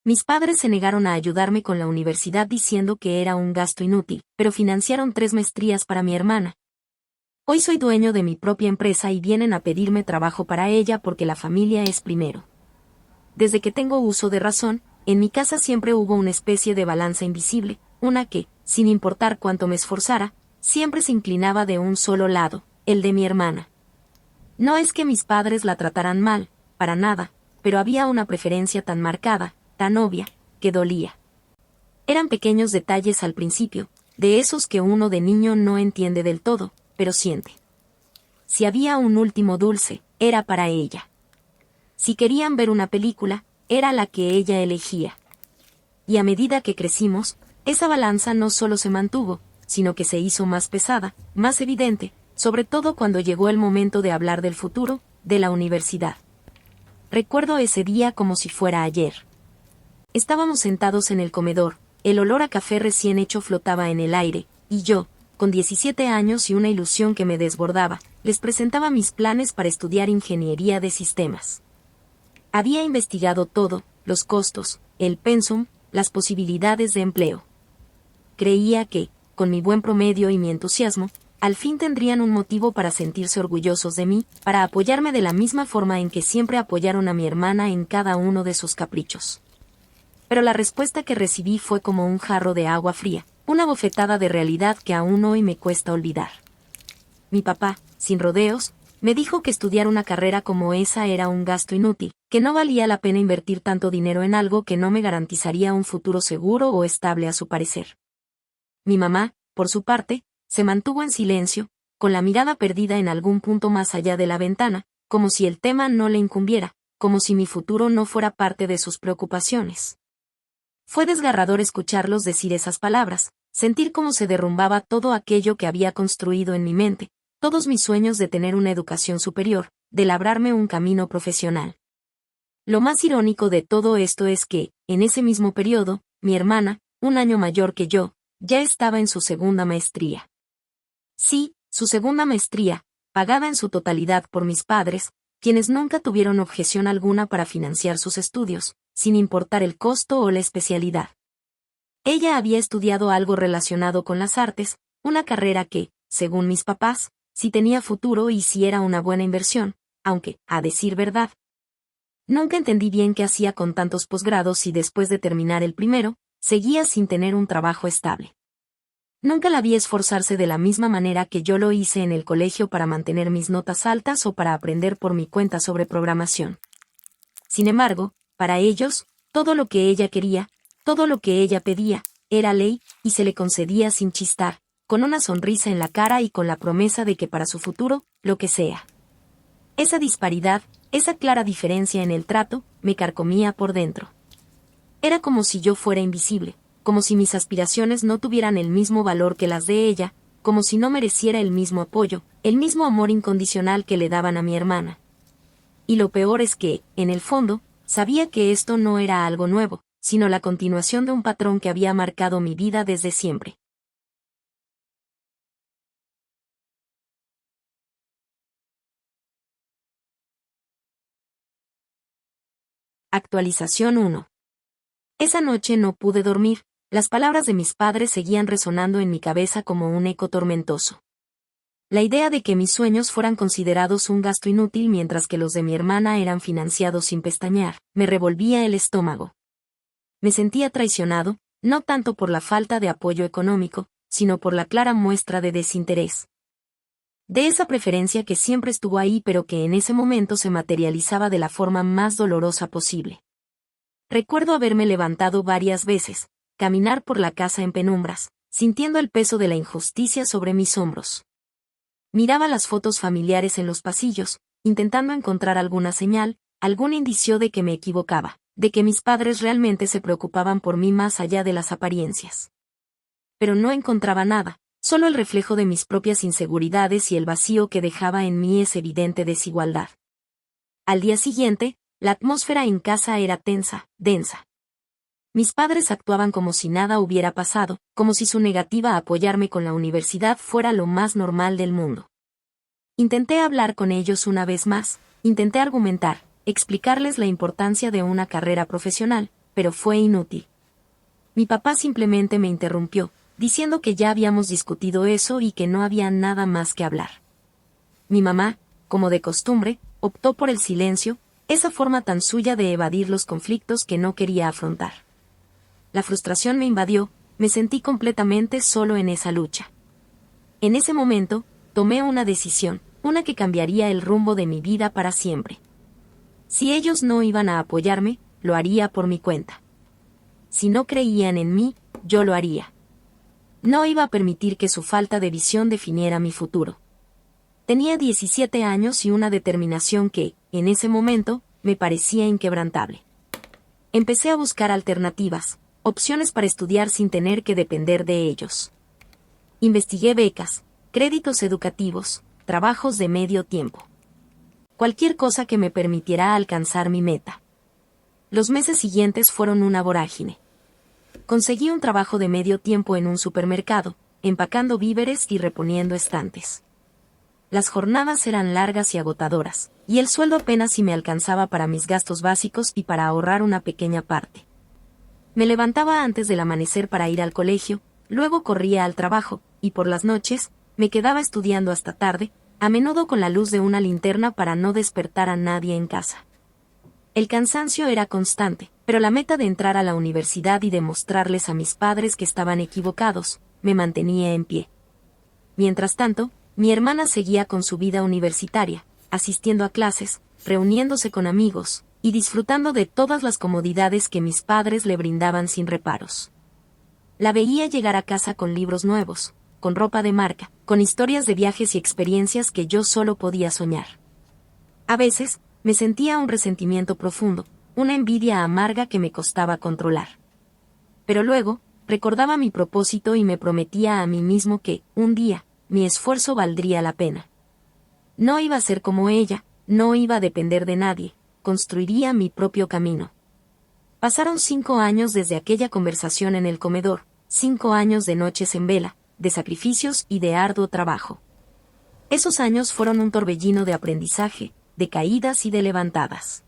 Mis padres se negaron a ayudarme con la universidad diciendo que era un gasto inútil, pero financiaron 3 maestrías para mi hermana. Hoy soy dueño de mi propia empresa y vienen a pedirme trabajo para ella porque la familia es primero. Desde que tengo uso de razón, en mi casa siempre hubo una especie de balanza invisible, una que, sin importar cuánto me esforzara, siempre se inclinaba de un solo lado, el de mi hermana. No es que mis padres la trataran mal, para nada, pero había una preferencia tan marcada, tan obvia, que dolía. Eran pequeños detalles al principio, de esos que uno de niño no entiende del todo, pero siente. Si había un último dulce, era para ella. Si querían ver una película, era la que ella elegía. Y a medida que crecimos, esa balanza no solo se mantuvo, sino que se hizo más pesada, más evidente, sobre todo cuando llegó el momento de hablar del futuro, de la universidad. Recuerdo ese día como si fuera ayer. Estábamos sentados en el comedor, el olor a café recién hecho flotaba en el aire, y yo, con 17 años y una ilusión que me desbordaba, les presentaba mis planes para estudiar ingeniería de sistemas. Había investigado todo, los costos, el pensum, las posibilidades de empleo. Creía que, con mi buen promedio y mi entusiasmo, al fin tendrían un motivo para sentirse orgullosos de mí, para apoyarme de la misma forma en que siempre apoyaron a mi hermana en cada uno de sus caprichos. Pero la respuesta que recibí fue como un jarro de agua fría, una bofetada de realidad que aún hoy me cuesta olvidar. Mi papá, sin rodeos, me dijo que estudiar una carrera como esa era un gasto inútil, que no valía la pena invertir tanto dinero en algo que no me garantizaría un futuro seguro o estable a su parecer. Mi mamá, por su parte, se mantuvo en silencio, con la mirada perdida en algún punto más allá de la ventana, como si el tema no le incumbiera, como si mi futuro no fuera parte de sus preocupaciones. Fue desgarrador escucharlos decir esas palabras, sentir cómo se derrumbaba todo aquello que había construido en mi mente, todos mis sueños de tener una educación superior, de labrarme un camino profesional. Lo más irónico de todo esto es que, en ese mismo periodo, mi hermana, un año mayor que yo, ya estaba en su segunda maestría. Sí, su segunda maestría, pagada en su totalidad por mis padres, quienes nunca tuvieron objeción alguna para financiar sus estudios, sin importar el costo o la especialidad. Ella había estudiado algo relacionado con las artes, una carrera que, según mis papás, sí tenía futuro y sí era una buena inversión, aunque, a decir verdad, nunca entendí bien qué hacía con tantos posgrados y después de terminar el primero, seguía sin tener un trabajo estable. Nunca la vi esforzarse de la misma manera que yo lo hice en el colegio para mantener mis notas altas o para aprender por mi cuenta sobre programación. Sin embargo, para ellos, todo lo que ella quería, todo lo que ella pedía, era ley, y se le concedía sin chistar, con una sonrisa en la cara y con la promesa de que para su futuro, lo que sea. Esa disparidad, esa clara diferencia en el trato, me carcomía por dentro. Era como si yo fuera invisible, como si mis aspiraciones no tuvieran el mismo valor que las de ella, como si no mereciera el mismo apoyo, el mismo amor incondicional que le daban a mi hermana. Y lo peor es que, en el fondo, sabía que esto no era algo nuevo, sino la continuación de un patrón que había marcado mi vida desde siempre. Actualización 1. Esa noche no pude dormir, las palabras de mis padres seguían resonando en mi cabeza como un eco tormentoso. La idea de que mis sueños fueran considerados un gasto inútil mientras que los de mi hermana eran financiados sin pestañear, me revolvía el estómago. Me sentía traicionado, no tanto por la falta de apoyo económico, sino por la clara muestra de desinterés. De esa preferencia que siempre estuvo ahí pero que en ese momento se materializaba de la forma más dolorosa posible. Recuerdo haberme levantado varias veces, caminar por la casa en penumbras, sintiendo el peso de la injusticia sobre mis hombros. Miraba las fotos familiares en los pasillos, intentando encontrar alguna señal, algún indicio de que me equivocaba, de que mis padres realmente se preocupaban por mí más allá de las apariencias. Pero no encontraba nada, solo el reflejo de mis propias inseguridades y el vacío que dejaba en mí esa evidente desigualdad. Al día siguiente, la atmósfera en casa era tensa, densa. Mis padres actuaban como si nada hubiera pasado, como si su negativa a apoyarme con la universidad fuera lo más normal del mundo. Intenté hablar con ellos una vez más, intenté argumentar, explicarles la importancia de una carrera profesional, pero fue inútil. Mi papá simplemente me interrumpió, diciendo que ya habíamos discutido eso y que no había nada más que hablar. Mi mamá, como de costumbre, optó por el silencio, esa forma tan suya de evadir los conflictos que no quería afrontar. La frustración me invadió, me sentí completamente solo en esa lucha. En ese momento, tomé una decisión, una que cambiaría el rumbo de mi vida para siempre. Si ellos no iban a apoyarme, lo haría por mi cuenta. Si no creían en mí, yo lo haría. No iba a permitir que su falta de visión definiera mi futuro. Tenía 17 años y una determinación que, en ese momento, me parecía inquebrantable. Empecé a buscar alternativas, opciones para estudiar sin tener que depender de ellos. Investigué becas, créditos educativos, trabajos de medio tiempo. Cualquier cosa que me permitiera alcanzar mi meta. Los meses siguientes fueron una vorágine. Conseguí un trabajo de medio tiempo en un supermercado, empacando víveres y reponiendo estantes. Las jornadas eran largas y agotadoras, y el sueldo apenas si me alcanzaba para mis gastos básicos y para ahorrar una pequeña parte. Me levantaba antes del amanecer para ir al colegio, luego corría al trabajo, y por las noches, me quedaba estudiando hasta tarde, a menudo con la luz de una linterna para no despertar a nadie en casa. El cansancio era constante, pero la meta de entrar a la universidad y demostrarles a mis padres que estaban equivocados, me mantenía en pie. Mientras tanto, mi hermana seguía con su vida universitaria, asistiendo a clases, reuniéndose con amigos, y disfrutando de todas las comodidades que mis padres le brindaban sin reparos. La veía llegar a casa con libros nuevos, con ropa de marca, con historias de viajes y experiencias que yo solo podía soñar. A veces, me sentía un resentimiento profundo, una envidia amarga que me costaba controlar. Pero luego, recordaba mi propósito y me prometía a mí mismo que, un día, mi esfuerzo valdría la pena. No iba a ser como ella, no iba a depender de nadie, construiría mi propio camino. Pasaron 5 años desde aquella conversación en el comedor, 5 años de noches en vela, de sacrificios y de arduo trabajo. Esos años fueron un torbellino de aprendizaje, de caídas y de levantadas.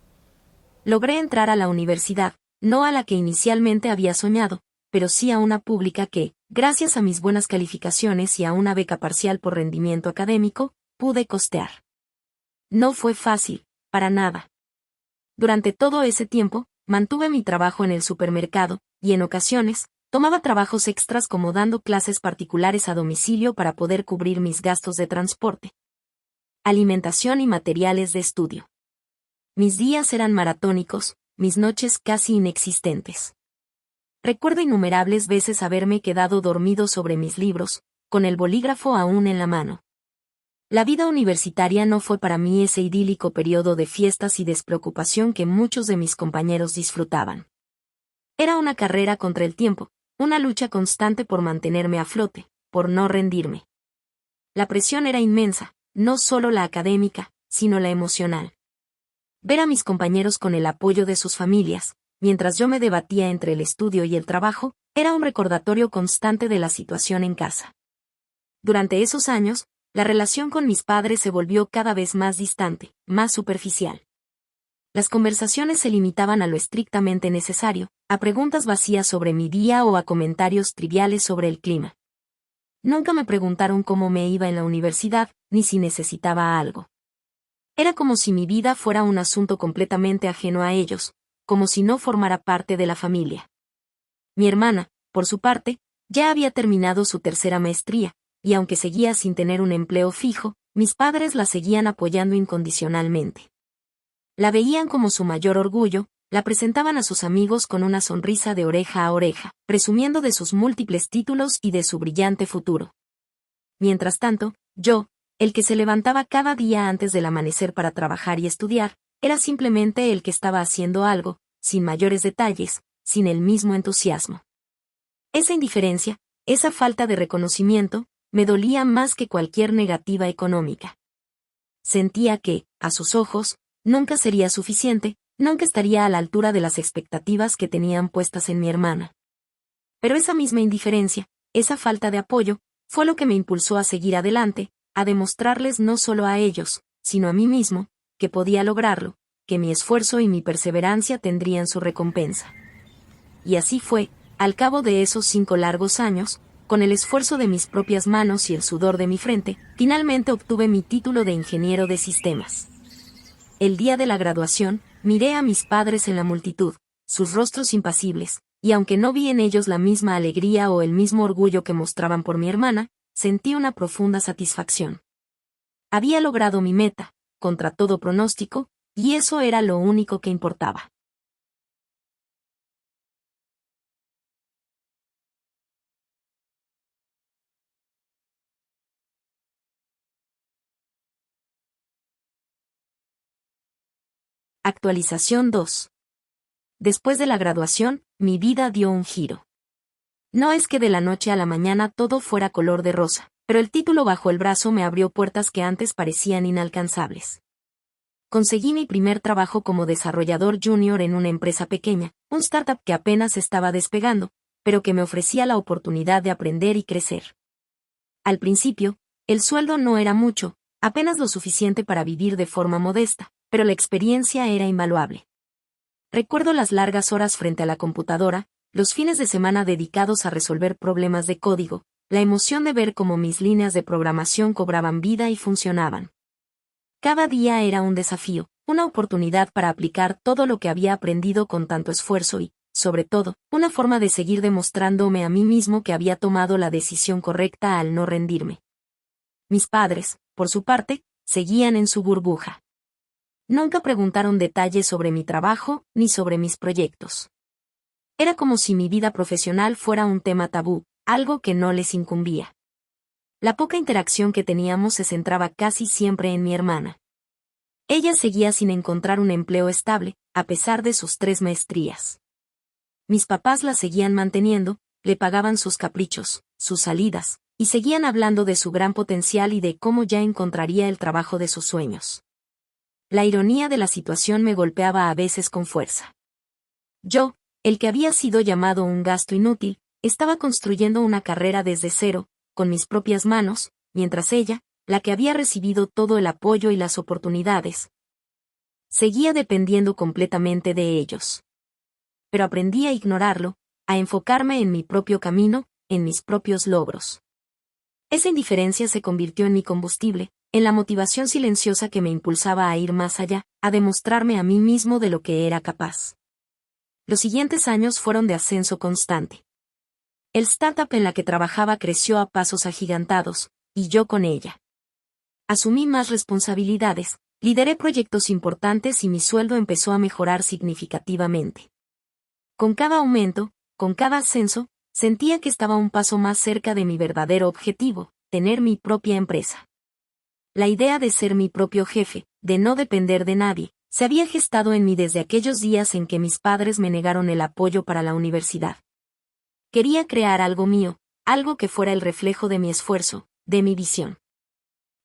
Logré entrar a la universidad, no a la que inicialmente había soñado, pero sí a una pública que, gracias a mis buenas calificaciones y a una beca parcial por rendimiento académico, pude costear. No fue fácil, para nada. Durante todo ese tiempo, mantuve mi trabajo en el supermercado, y en ocasiones, tomaba trabajos extras como dando clases particulares a domicilio para poder cubrir mis gastos de transporte, alimentación y materiales de estudio. Mis días eran maratónicos, mis noches casi inexistentes. Recuerdo innumerables veces haberme quedado dormido sobre mis libros, con el bolígrafo aún en la mano. La vida universitaria no fue para mí ese idílico periodo de fiestas y despreocupación que muchos de mis compañeros disfrutaban. Era una carrera contra el tiempo, una lucha constante por mantenerme a flote, por no rendirme. La presión era inmensa, no solo la académica, sino la emocional. Ver a mis compañeros con el apoyo de sus familias, mientras yo me debatía entre el estudio y el trabajo, era un recordatorio constante de la situación en casa. Durante esos años, la relación con mis padres se volvió cada vez más distante, más superficial. Las conversaciones se limitaban a lo estrictamente necesario, a preguntas vacías sobre mi día o a comentarios triviales sobre el clima. Nunca me preguntaron cómo me iba en la universidad, ni si necesitaba algo. Era como si mi vida fuera un asunto completamente ajeno a ellos, como si no formara parte de la familia. Mi hermana, por su parte, ya había terminado su tercera maestría, y aunque seguía sin tener un empleo fijo, mis padres la seguían apoyando incondicionalmente. La veían como su mayor orgullo, la presentaban a sus amigos con una sonrisa de oreja a oreja, presumiendo de sus múltiples títulos y de su brillante futuro. Mientras tanto, yo, el que se levantaba cada día antes del amanecer para trabajar y estudiar, era simplemente el que estaba haciendo algo, sin mayores detalles, sin el mismo entusiasmo. Esa indiferencia, esa falta de reconocimiento, me dolía más que cualquier negativa económica. Sentía que, a sus ojos, nunca sería suficiente, nunca estaría a la altura de las expectativas que tenían puestas en mi hermana. Pero esa misma indiferencia, esa falta de apoyo, fue lo que me impulsó a seguir adelante, a demostrarles no solo a ellos, sino a mí mismo, que podía lograrlo, que mi esfuerzo y mi perseverancia tendrían su recompensa. y así fue, al cabo de esos 5 largos años, con el esfuerzo de mis propias manos y el sudor de mi frente, finalmente obtuve mi título de ingeniero de sistemas. El día de la graduación, miré a mis padres en la multitud, sus rostros impasibles, y aunque no vi en ellos la misma alegría o el mismo orgullo que mostraban por mi hermana, sentí una profunda satisfacción. Había logrado mi meta, contra todo pronóstico, y eso era lo único que importaba. Actualización 2. Después de la graduación, mi vida dio un giro. No es que de la noche a la mañana todo fuera color de rosa, pero el título bajo el brazo me abrió puertas que antes parecían inalcanzables. Conseguí mi primer trabajo como desarrollador junior en una empresa pequeña, un startup que apenas estaba despegando, pero que me ofrecía la oportunidad de aprender y crecer. Al principio, el sueldo no era mucho, apenas lo suficiente para vivir de forma modesta, pero la experiencia era invaluable. Recuerdo las largas horas frente a la computadora, los fines de semana dedicados a resolver problemas de código, la emoción de ver cómo mis líneas de programación cobraban vida y funcionaban. Cada día era un desafío, una oportunidad para aplicar todo lo que había aprendido con tanto esfuerzo y, sobre todo, una forma de seguir demostrándome a mí mismo que había tomado la decisión correcta al no rendirme. Mis padres, por su parte, seguían en su burbuja. Nunca preguntaron detalles sobre mi trabajo ni sobre mis proyectos. Era como si mi vida profesional fuera un tema tabú, algo que no les incumbía. La poca interacción que teníamos se centraba casi siempre en mi hermana. Ella seguía sin encontrar un empleo estable, a pesar de sus 3 maestrías. Mis papás la seguían manteniendo, le pagaban sus caprichos, sus salidas, y seguían hablando de su gran potencial y de cómo ya encontraría el trabajo de sus sueños. La ironía de la situación me golpeaba a veces con fuerza. Yo, el que había sido llamado un gasto inútil, estaba construyendo una carrera desde cero, con mis propias manos, mientras ella, la que había recibido todo el apoyo y las oportunidades, seguía dependiendo completamente de ellos. Pero aprendí a ignorarlo, a enfocarme en mi propio camino, en mis propios logros. Esa indiferencia se convirtió en mi combustible, en la motivación silenciosa que me impulsaba a ir más allá, a demostrarme a mí mismo de lo que era capaz. Los siguientes años fueron de ascenso constante. El startup en la que trabajaba creció a pasos agigantados, y yo con ella. Asumí más responsabilidades, lideré proyectos importantes y mi sueldo empezó a mejorar significativamente. Con cada aumento, con cada ascenso, sentía que estaba un paso más cerca de mi verdadero objetivo, tener mi propia empresa. La idea de ser mi propio jefe, de no depender de nadie, se había gestado en mí desde aquellos días en que mis padres me negaron el apoyo para la universidad. Quería crear algo mío, algo que fuera el reflejo de mi esfuerzo, de mi visión.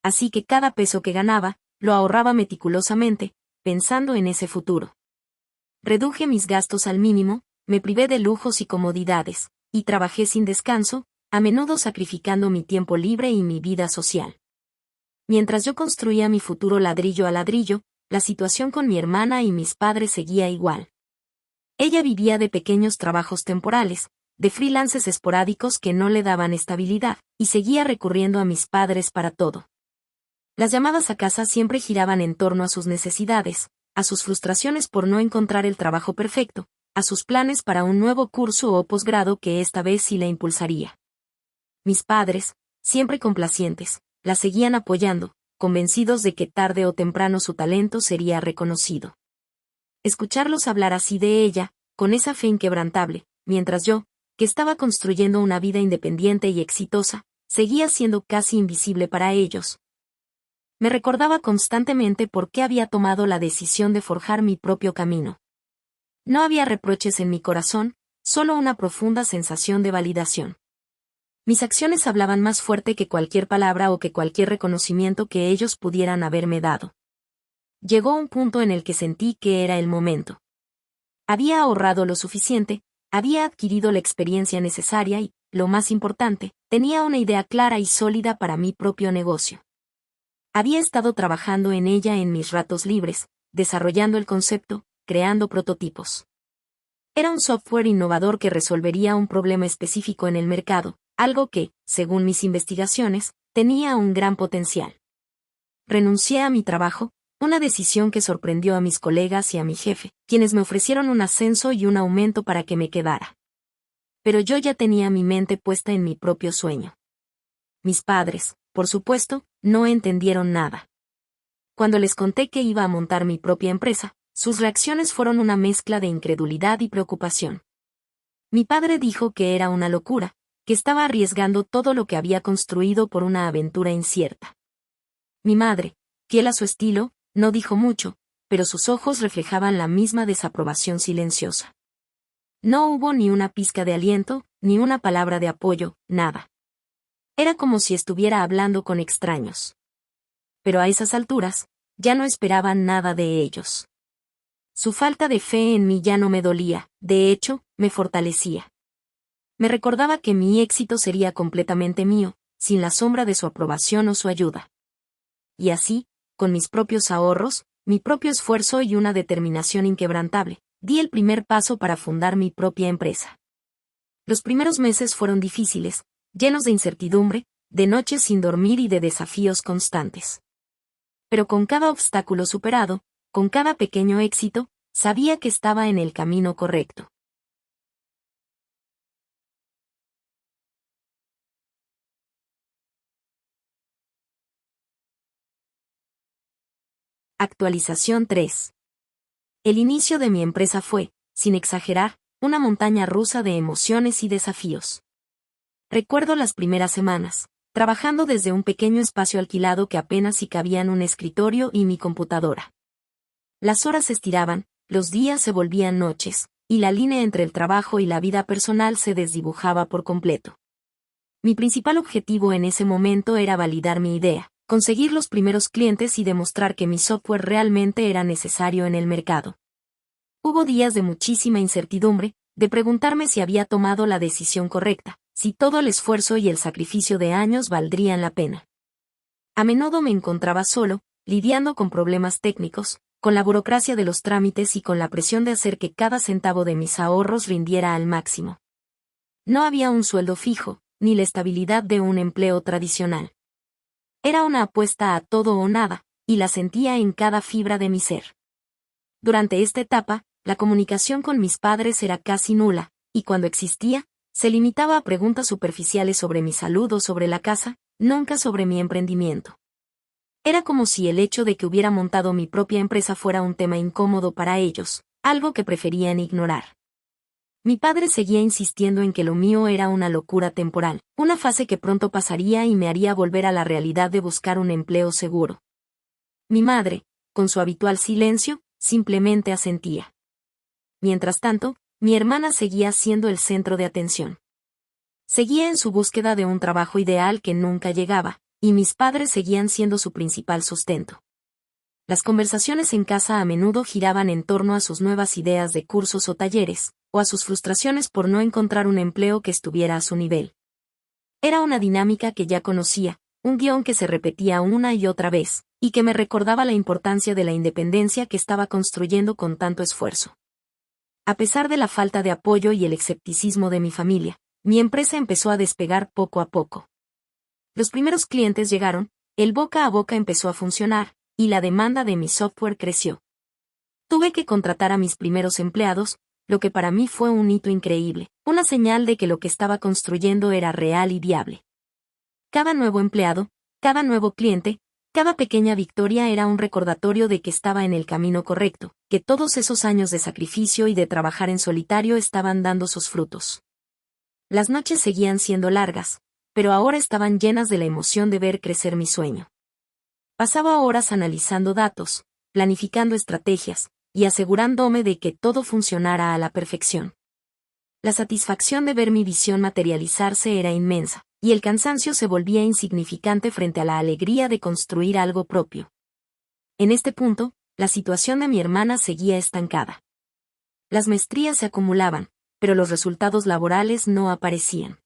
Así que cada peso que ganaba, lo ahorraba meticulosamente, pensando en ese futuro. Reduje mis gastos al mínimo, me privé de lujos y comodidades, y trabajé sin descanso, a menudo sacrificando mi tiempo libre y mi vida social. Mientras yo construía mi futuro ladrillo a ladrillo, la situación con mi hermana y mis padres seguía igual. Ella vivía de pequeños trabajos temporales, de freelances esporádicos que no le daban estabilidad, y seguía recurriendo a mis padres para todo. Las llamadas a casa siempre giraban en torno a sus necesidades, a sus frustraciones por no encontrar el trabajo perfecto, a sus planes para un nuevo curso o posgrado que esta vez sí la impulsaría. Mis padres, siempre complacientes, la seguían apoyando, convencidos de que tarde o temprano su talento sería reconocido. Escucharlos hablar así de ella, con esa fe inquebrantable, mientras yo, que estaba construyendo una vida independiente y exitosa, seguía siendo casi invisible para ellos. Me recordaba constantemente por qué había tomado la decisión de forjar mi propio camino. No había reproches en mi corazón, solo una profunda sensación de validación. Mis acciones hablaban más fuerte que cualquier palabra o que cualquier reconocimiento que ellos pudieran haberme dado. Llegó un punto en el que sentí que era el momento. Había ahorrado lo suficiente, había adquirido la experiencia necesaria y, lo más importante, tenía una idea clara y sólida para mi propio negocio. Había estado trabajando en ella en mis ratos libres, desarrollando el concepto, creando prototipos. Era un software innovador que resolvería un problema específico en el mercado, algo que, según mis investigaciones, tenía un gran potencial. Renuncié a mi trabajo, una decisión que sorprendió a mis colegas y a mi jefe, quienes me ofrecieron un ascenso y un aumento para que me quedara. Pero yo ya tenía mi mente puesta en mi propio sueño. Mis padres, por supuesto, no entendieron nada. Cuando les conté que iba a montar mi propia empresa, sus reacciones fueron una mezcla de incredulidad y preocupación. Mi padre dijo que era una locura, que estaba arriesgando todo lo que había construido por una aventura incierta. Mi madre, fiel a su estilo, no dijo mucho, pero sus ojos reflejaban la misma desaprobación silenciosa. No hubo ni una pizca de aliento, ni una palabra de apoyo, nada. Era como si estuviera hablando con extraños. Pero a esas alturas, ya no esperaban nada de ellos. Su falta de fe en mí ya no me dolía, de hecho, me fortalecía. Me recordaba que mi éxito sería completamente mío, sin la sombra de su aprobación o su ayuda. Y así, con mis propios ahorros, mi propio esfuerzo y una determinación inquebrantable, di el primer paso para fundar mi propia empresa. Los primeros meses fueron difíciles, llenos de incertidumbre, de noches sin dormir y de desafíos constantes. Pero con cada obstáculo superado, con cada pequeño éxito, sabía que estaba en el camino correcto. Actualización 3. El inicio de mi empresa fue, sin exagerar, una montaña rusa de emociones y desafíos. Recuerdo las primeras semanas, trabajando desde un pequeño espacio alquilado que apenas si cabían un escritorio y mi computadora. Las horas se estiraban, los días se volvían noches, y la línea entre el trabajo y la vida personal se desdibujaba por completo. Mi principal objetivo en ese momento era validar mi idea, conseguir los primeros clientes y demostrar que mi software realmente era necesario en el mercado. Hubo días de muchísima incertidumbre, de preguntarme si había tomado la decisión correcta, si todo el esfuerzo y el sacrificio de años valdrían la pena. A menudo me encontraba solo, lidiando con problemas técnicos, con la burocracia de los trámites y con la presión de hacer que cada centavo de mis ahorros rindiera al máximo. No había un sueldo fijo, ni la estabilidad de un empleo tradicional. Era una apuesta a todo o nada, y la sentía en cada fibra de mi ser. Durante esta etapa, la comunicación con mis padres era casi nula, y cuando existía, se limitaba a preguntas superficiales sobre mi salud o sobre la casa, nunca sobre mi emprendimiento. Era como si el hecho de que hubiera montado mi propia empresa fuera un tema incómodo para ellos, algo que preferían ignorar. Mi padre seguía insistiendo en que lo mío era una locura temporal, una fase que pronto pasaría y me haría volver a la realidad de buscar un empleo seguro. Mi madre, con su habitual silencio, simplemente asentía. Mientras tanto, mi hermana seguía siendo el centro de atención. Seguía en su búsqueda de un trabajo ideal que nunca llegaba, y mis padres seguían siendo su principal sustento. Las conversaciones en casa a menudo giraban en torno a sus nuevas ideas de cursos o talleres, o a sus frustraciones por no encontrar un empleo que estuviera a su nivel. Era una dinámica que ya conocía, un guión que se repetía una y otra vez, y que me recordaba la importancia de la independencia que estaba construyendo con tanto esfuerzo. A pesar de la falta de apoyo y el escepticismo de mi familia, mi empresa empezó a despegar poco a poco. Los primeros clientes llegaron, el boca a boca empezó a funcionar, y la demanda de mi software creció. Tuve que contratar a mis primeros empleados, lo que para mí fue un hito increíble, una señal de que lo que estaba construyendo era real y viable. Cada nuevo empleado, cada nuevo cliente, cada pequeña victoria era un recordatorio de que estaba en el camino correcto, que todos esos años de sacrificio y de trabajar en solitario estaban dando sus frutos. Las noches seguían siendo largas, pero ahora estaban llenas de la emoción de ver crecer mi sueño. Pasaba horas analizando datos, planificando estrategias, y asegurándome de que todo funcionara a la perfección. La satisfacción de ver mi visión materializarse era inmensa, y el cansancio se volvía insignificante frente a la alegría de construir algo propio. En este punto, la situación de mi hermana seguía estancada. Las maestrías se acumulaban, pero los resultados laborales no aparecían.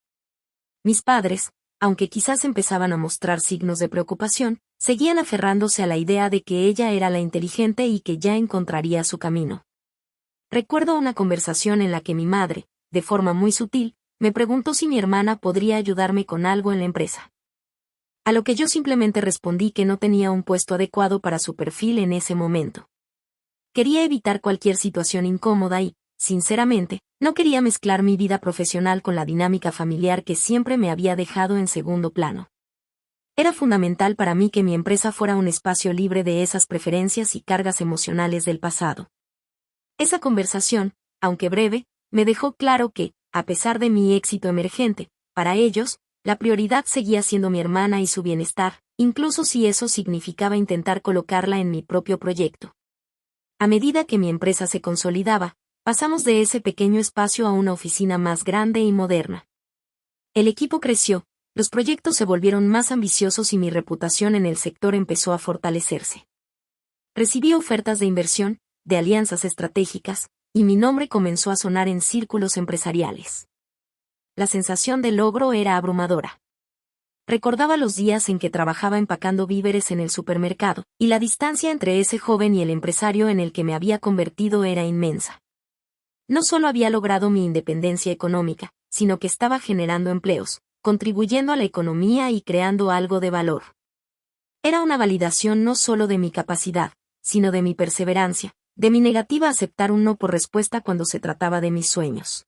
Mis padres, aunque quizás empezaban a mostrar signos de preocupación, seguían aferrándose a la idea de que ella era la inteligente y que ya encontraría su camino. Recuerdo una conversación en la que mi madre, de forma muy sutil, me preguntó si mi hermana podría ayudarme con algo en la empresa. A lo que yo simplemente respondí que no tenía un puesto adecuado para su perfil en ese momento. Quería evitar cualquier situación incómoda y, sinceramente, no quería mezclar mi vida profesional con la dinámica familiar que siempre me había dejado en segundo plano. Era fundamental para mí que mi empresa fuera un espacio libre de esas preferencias y cargas emocionales del pasado. Esa conversación, aunque breve, me dejó claro que, a pesar de mi éxito emergente, para ellos, la prioridad seguía siendo mi hermana y su bienestar, incluso si eso significaba intentar colocarla en mi propio proyecto. A medida que mi empresa se consolidaba, pasamos de ese pequeño espacio a una oficina más grande y moderna. El equipo creció, los proyectos se volvieron más ambiciosos y mi reputación en el sector empezó a fortalecerse. Recibí ofertas de inversión, de alianzas estratégicas, y mi nombre comenzó a sonar en círculos empresariales. La sensación de logro era abrumadora. Recordaba los días en que trabajaba empacando víveres en el supermercado, y la distancia entre ese joven y el empresario en el que me había convertido era inmensa. No solo había logrado mi independencia económica, sino que estaba generando empleos, contribuyendo a la economía y creando algo de valor. Era una validación no solo de mi capacidad, sino de mi perseverancia, de mi negativa a aceptar un no por respuesta cuando se trataba de mis sueños.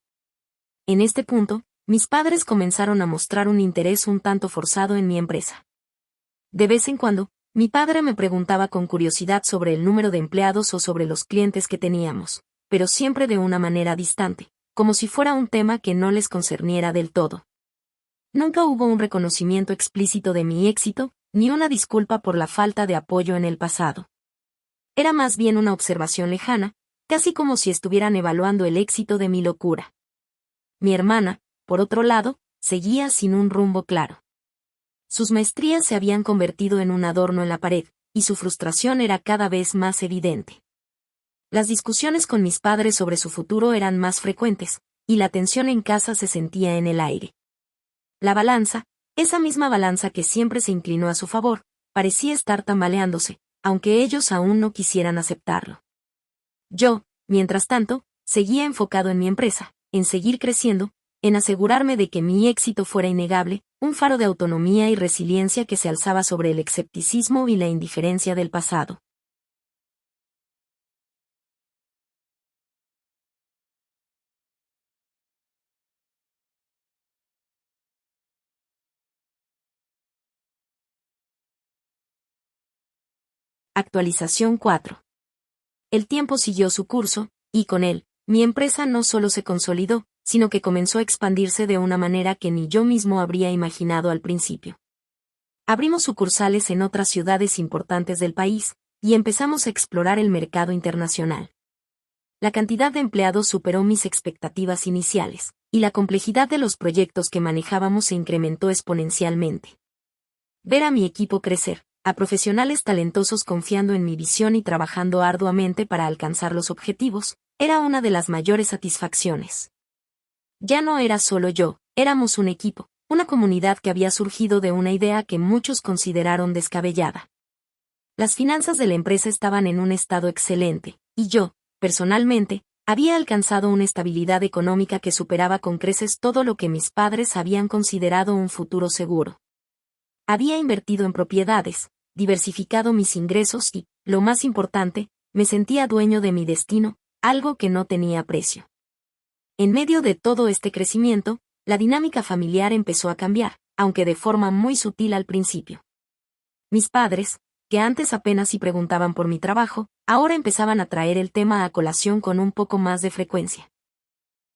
En este punto, mis padres comenzaron a mostrar un interés un tanto forzado en mi empresa. De vez en cuando, mi padre me preguntaba con curiosidad sobre el número de empleados o sobre los clientes que teníamos, pero siempre de una manera distante, como si fuera un tema que no les concerniera del todo. Nunca hubo un reconocimiento explícito de mi éxito, ni una disculpa por la falta de apoyo en el pasado. Era más bien una observación lejana, casi como si estuvieran evaluando el éxito de mi locura. Mi hermana, por otro lado, seguía sin un rumbo claro. Sus maestrías se habían convertido en un adorno en la pared, y su frustración era cada vez más evidente. Las discusiones con mis padres sobre su futuro eran más frecuentes, y la tensión en casa se sentía en el aire. La balanza, esa misma balanza que siempre se inclinó a su favor, parecía estar tambaleándose, aunque ellos aún no quisieran aceptarlo. Yo, mientras tanto, seguía enfocado en mi empresa, en seguir creciendo, en asegurarme de que mi éxito fuera innegable, un faro de autonomía y resiliencia que se alzaba sobre el escepticismo y la indiferencia del pasado. Actualización 4. El tiempo siguió su curso, y con él, mi empresa no solo se consolidó, sino que comenzó a expandirse de una manera que ni yo mismo habría imaginado al principio. Abrimos sucursales en otras ciudades importantes del país, y empezamos a explorar el mercado internacional. La cantidad de empleados superó mis expectativas iniciales, y la complejidad de los proyectos que manejábamos se incrementó exponencialmente. Ver a mi equipo crecer, a profesionales talentosos confiando en mi visión y trabajando arduamente para alcanzar los objetivos, era una de las mayores satisfacciones. Ya no era solo yo, éramos un equipo, una comunidad que había surgido de una idea que muchos consideraron descabellada. Las finanzas de la empresa estaban en un estado excelente, y yo, personalmente, había alcanzado una estabilidad económica que superaba con creces todo lo que mis padres habían considerado un futuro seguro. Había invertido en propiedades, diversificado mis ingresos y, lo más importante, me sentía dueño de mi destino, algo que no tenía precio. En medio de todo este crecimiento, la dinámica familiar empezó a cambiar, aunque de forma muy sutil al principio. Mis padres, que antes apenas si preguntaban por mi trabajo, ahora empezaban a traer el tema a colación con un poco más de frecuencia.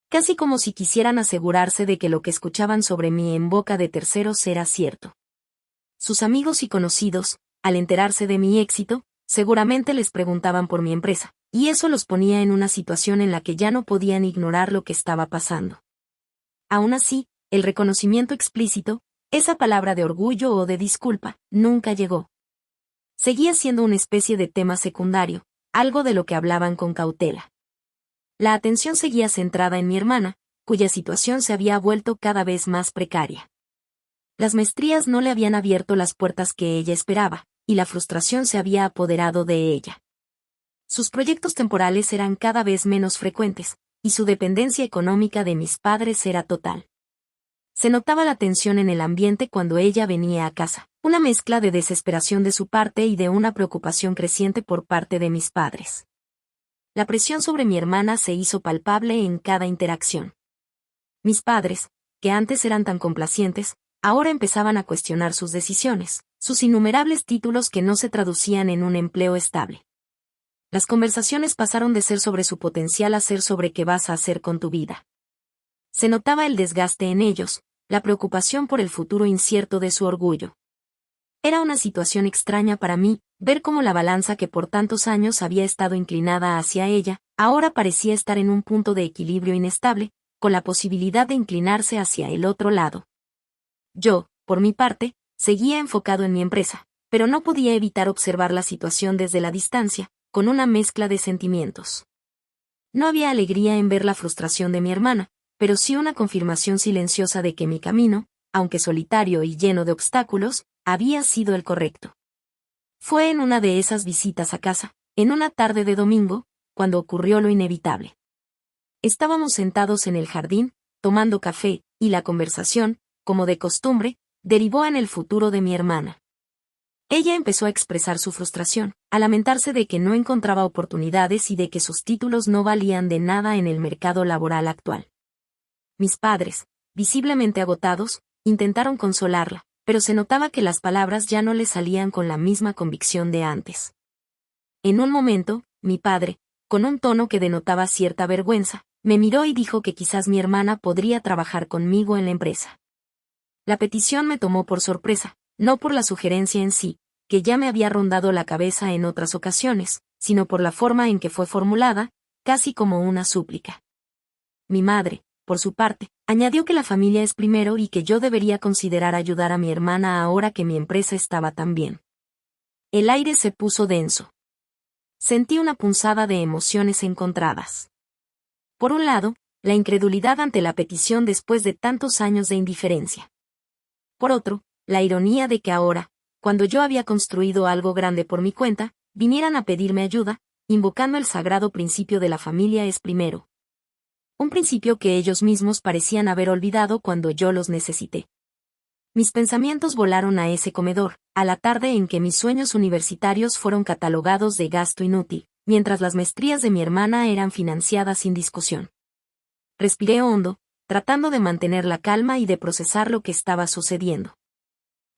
Casi como si quisieran asegurarse de que lo que escuchaban sobre mí en boca de terceros era cierto. Sus amigos y conocidos, al enterarse de mi éxito, seguramente les preguntaban por mi empresa, y eso los ponía en una situación en la que ya no podían ignorar lo que estaba pasando. Aún así, el reconocimiento explícito, esa palabra de orgullo o de disculpa, nunca llegó. Seguía siendo una especie de tema secundario, algo de lo que hablaban con cautela. La atención seguía centrada en mi hermana, cuya situación se había vuelto cada vez más precaria. Las maestrías no le habían abierto las puertas que ella esperaba, y la frustración se había apoderado de ella. Sus proyectos temporales eran cada vez menos frecuentes, y su dependencia económica de mis padres era total. Se notaba la tensión en el ambiente cuando ella venía a casa, una mezcla de desesperación de su parte y de una preocupación creciente por parte de mis padres. La presión sobre mi hermana se hizo palpable en cada interacción. Mis padres, que antes eran tan complacientes, ahora empezaban a cuestionar sus decisiones, sus innumerables títulos que no se traducían en un empleo estable. Las conversaciones pasaron de ser sobre su potencial a ser sobre qué vas a hacer con tu vida. Se notaba el desgaste en ellos, la preocupación por el futuro incierto de su orgullo. Era una situación extraña para mí, ver cómo la balanza que por tantos años había estado inclinada hacia ella, ahora parecía estar en un punto de equilibrio inestable, con la posibilidad de inclinarse hacia el otro lado. Yo, por mi parte, seguía enfocado en mi empresa, pero no podía evitar observar la situación desde la distancia, con una mezcla de sentimientos. No había alegría en ver la frustración de mi hermana, pero sí una confirmación silenciosa de que mi camino, aunque solitario y lleno de obstáculos, había sido el correcto. Fue en una de esas visitas a casa, en una tarde de domingo, cuando ocurrió lo inevitable. Estábamos sentados en el jardín, tomando café, y la conversación, como de costumbre, derivó en el futuro de mi hermana. Ella empezó a expresar su frustración, a lamentarse de que no encontraba oportunidades y de que sus títulos no valían de nada en el mercado laboral actual. Mis padres, visiblemente agotados, intentaron consolarla, pero se notaba que las palabras ya no le salían con la misma convicción de antes. En un momento, mi padre, con un tono que denotaba cierta vergüenza, me miró y dijo que quizás mi hermana podría trabajar conmigo en la empresa. La petición me tomó por sorpresa, no por la sugerencia en sí, que ya me había rondado la cabeza en otras ocasiones, sino por la forma en que fue formulada, casi como una súplica. Mi madre, por su parte, añadió que la familia es primero y que yo debería considerar ayudar a mi hermana ahora que mi empresa estaba tan bien. El aire se puso denso. Sentí una punzada de emociones encontradas. Por un lado, la incredulidad ante la petición después de tantos años de indiferencia. Por otro, la ironía de que ahora, cuando yo había construido algo grande por mi cuenta, vinieran a pedirme ayuda, invocando el sagrado principio de la familia es primero. Un principio que ellos mismos parecían haber olvidado cuando yo los necesité. Mis pensamientos volaron a ese comedor, a la tarde en que mis sueños universitarios fueron catalogados de gasto inútil, mientras las maestrías de mi hermana eran financiadas sin discusión. Respiré hondo, tratando de mantener la calma y de procesar lo que estaba sucediendo.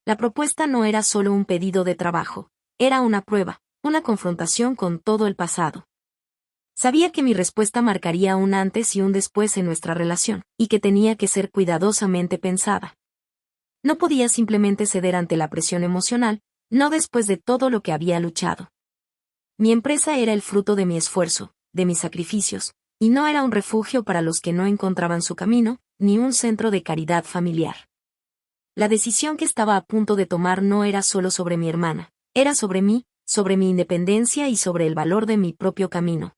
La propuesta no era solo un pedido de trabajo, era una prueba, una confrontación con todo el pasado. Sabía que mi respuesta marcaría un antes y un después en nuestra relación, y que tenía que ser cuidadosamente pensada. No podía simplemente ceder ante la presión emocional, no después de todo lo que había luchado. Mi empresa era el fruto de mi esfuerzo, de mis sacrificios, y no era un refugio para los que no encontraban su camino, ni un centro de caridad familiar. La decisión que estaba a punto de tomar no era solo sobre mi hermana, era sobre mí, sobre mi independencia y sobre el valor de mi propio camino.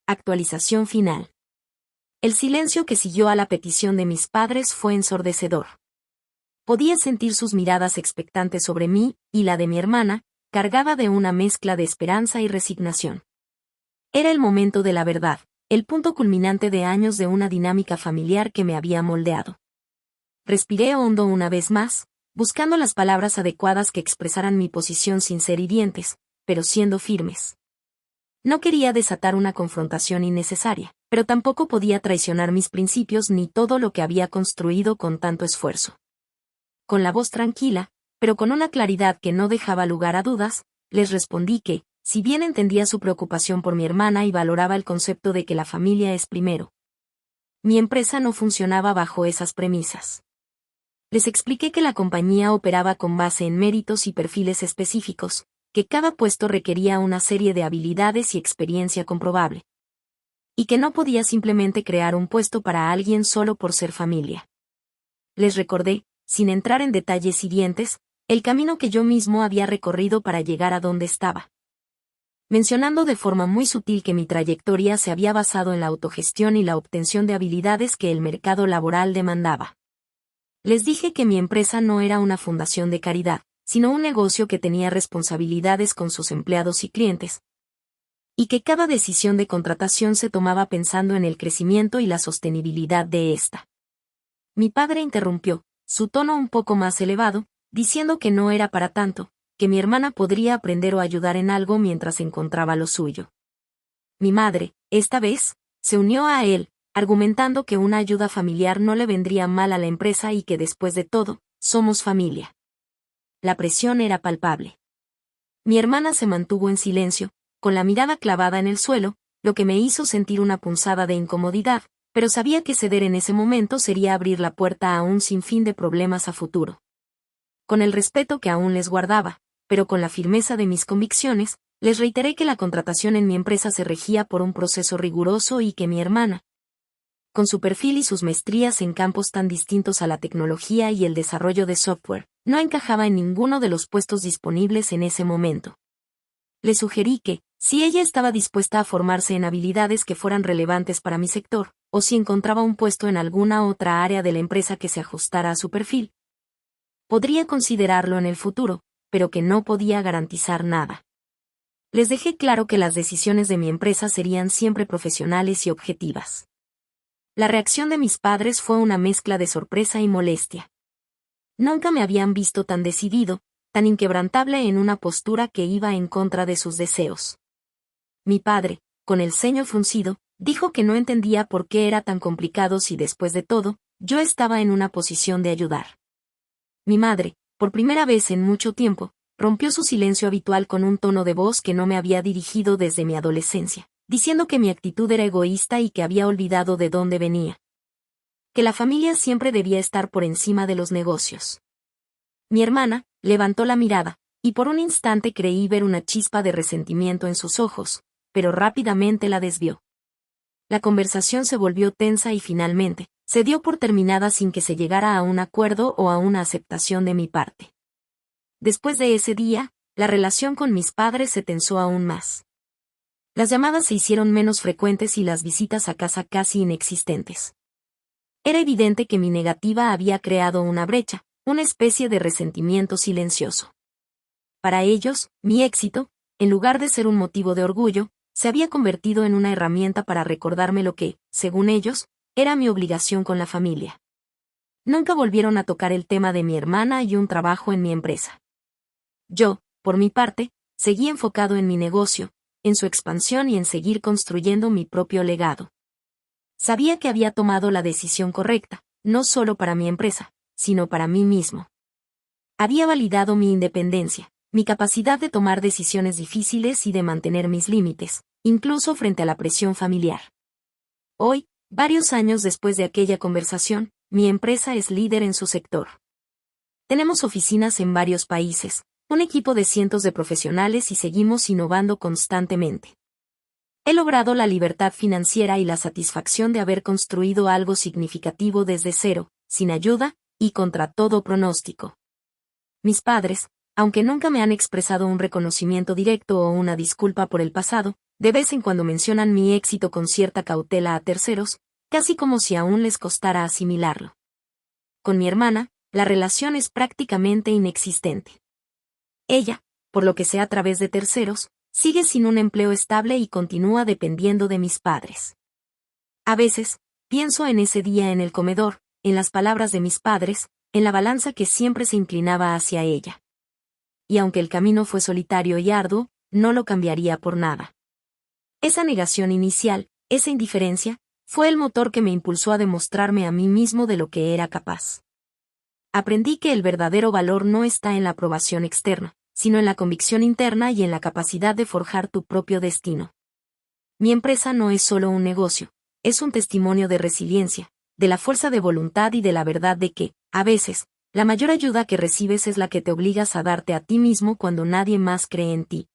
Actualización final. El silencio que siguió a la petición de mis padres fue ensordecedor. Podía sentir sus miradas expectantes sobre mí, y la de mi hermana, cargada de una mezcla de esperanza y resignación. Era el momento de la verdad, el punto culminante de años de una dinámica familiar que me había moldeado. Respiré hondo una vez más, buscando las palabras adecuadas que expresaran mi posición sin ser hirientes, pero siendo firmes. No quería desatar una confrontación innecesaria, pero tampoco podía traicionar mis principios ni todo lo que había construido con tanto esfuerzo. Con la voz tranquila, pero con una claridad que no dejaba lugar a dudas, les respondí que, si bien entendía su preocupación por mi hermana y valoraba el concepto de que la familia es primero, mi empresa no funcionaba bajo esas premisas. Les expliqué que la compañía operaba con base en méritos y perfiles específicos, que cada puesto requería una serie de habilidades y experiencia comprobable. Y que no podía simplemente crear un puesto para alguien solo por ser familia. Les recordé, sin entrar en detalles hirientes, el camino que yo mismo había recorrido para llegar a donde estaba. mencionando de forma muy sutil que mi trayectoria se había basado en la autogestión y la obtención de habilidades que el mercado laboral demandaba. Les dije que mi empresa no era una fundación de caridad, sino un negocio que tenía responsabilidades con sus empleados y clientes, y que cada decisión de contratación se tomaba pensando en el crecimiento y la sostenibilidad de ésta. Mi padre interrumpió, su tono un poco más elevado, diciendo que no era para tanto, que mi hermana podría aprender o ayudar en algo mientras encontraba lo suyo. Mi madre, esta vez, se unió a él, argumentando que una ayuda familiar no le vendría mal a la empresa y que después de todo, somos familia. La presión era palpable. Mi hermana se mantuvo en silencio, con la mirada clavada en el suelo, lo que me hizo sentir una punzada de incomodidad, pero sabía que ceder en ese momento sería abrir la puerta a un sinfín de problemas a futuro. Con el respeto que aún les guardaba, pero con la firmeza de mis convicciones, les reiteré que la contratación en mi empresa se regía por un proceso riguroso y que mi hermana, con su perfil y sus maestrías en campos tan distintos a la tecnología y el desarrollo de software, no encajaba en ninguno de los puestos disponibles en ese momento. Le sugerí que, si ella estaba dispuesta a formarse en habilidades que fueran relevantes para mi sector, o si encontraba un puesto en alguna otra área de la empresa que se ajustara a su perfil, podría considerarlo en el futuro, pero que no podía garantizar nada. Les dejé claro que las decisiones de mi empresa serían siempre profesionales y objetivas. La reacción de mis padres fue una mezcla de sorpresa y molestia. Nunca me habían visto tan decidido, tan inquebrantable en una postura que iba en contra de sus deseos. Mi padre, con el ceño fruncido, dijo que no entendía por qué era tan complicado si después de todo, yo estaba en una posición de ayudar. Mi madre, por primera vez en mucho tiempo, rompió su silencio habitual con un tono de voz que no me había dirigido desde mi adolescencia, diciendo que mi actitud era egoísta y que había olvidado de dónde venía. Que la familia siempre debía estar por encima de los negocios. Mi hermana levantó la mirada, y por un instante creí ver una chispa de resentimiento en sus ojos, pero rápidamente la desvió. La conversación se volvió tensa y finalmente, se dio por terminada sin que se llegara a un acuerdo o a una aceptación de mi parte. Después de ese día, la relación con mis padres se tensó aún más. Las llamadas se hicieron menos frecuentes y las visitas a casa casi inexistentes. Era evidente que mi negativa había creado una brecha, una especie de resentimiento silencioso. Para ellos, mi éxito, en lugar de ser un motivo de orgullo, se había convertido en una herramienta para recordarme lo que, según ellos, era mi obligación con la familia. Nunca volvieron a tocar el tema de mi hermana y un trabajo en mi empresa. Yo, por mi parte, seguí enfocado en mi negocio, en su expansión y en seguir construyendo mi propio legado. Sabía que había tomado la decisión correcta, no solo para mi empresa, sino para mí mismo. Había validado mi independencia, mi capacidad de tomar decisiones difíciles y de mantener mis límites, incluso frente a la presión familiar. Hoy, varios años después de aquella conversación, mi empresa es líder en su sector. Tenemos oficinas en varios países, un equipo de cientos de profesionales y seguimos innovando constantemente. He logrado la libertad financiera y la satisfacción de haber construido algo significativo desde cero, sin ayuda, y contra todo pronóstico. Mis padres, aunque nunca me han expresado un reconocimiento directo o una disculpa por el pasado, de vez en cuando mencionan mi éxito con cierta cautela a terceros, casi como si aún les costara asimilarlo. Con mi hermana, la relación es prácticamente inexistente. Ella, por lo que sé a través de terceros, sigue sin un empleo estable y continúa dependiendo de mis padres. A veces, pienso en ese día en el comedor, en las palabras de mis padres, en la balanza que siempre se inclinaba hacia ella. Y aunque el camino fue solitario y arduo, no lo cambiaría por nada. Esa negación inicial, esa indiferencia, fue el motor que me impulsó a demostrarme a mí mismo de lo que era capaz. Aprendí que el verdadero valor no está en la aprobación externa, sino en la convicción interna y en la capacidad de forjar tu propio destino. Mi empresa no es solo un negocio, es un testimonio de resiliencia, de la fuerza de voluntad y de la verdad de que, a veces, la mayor ayuda que recibes es la que te obligas a darte a ti mismo cuando nadie más cree en ti.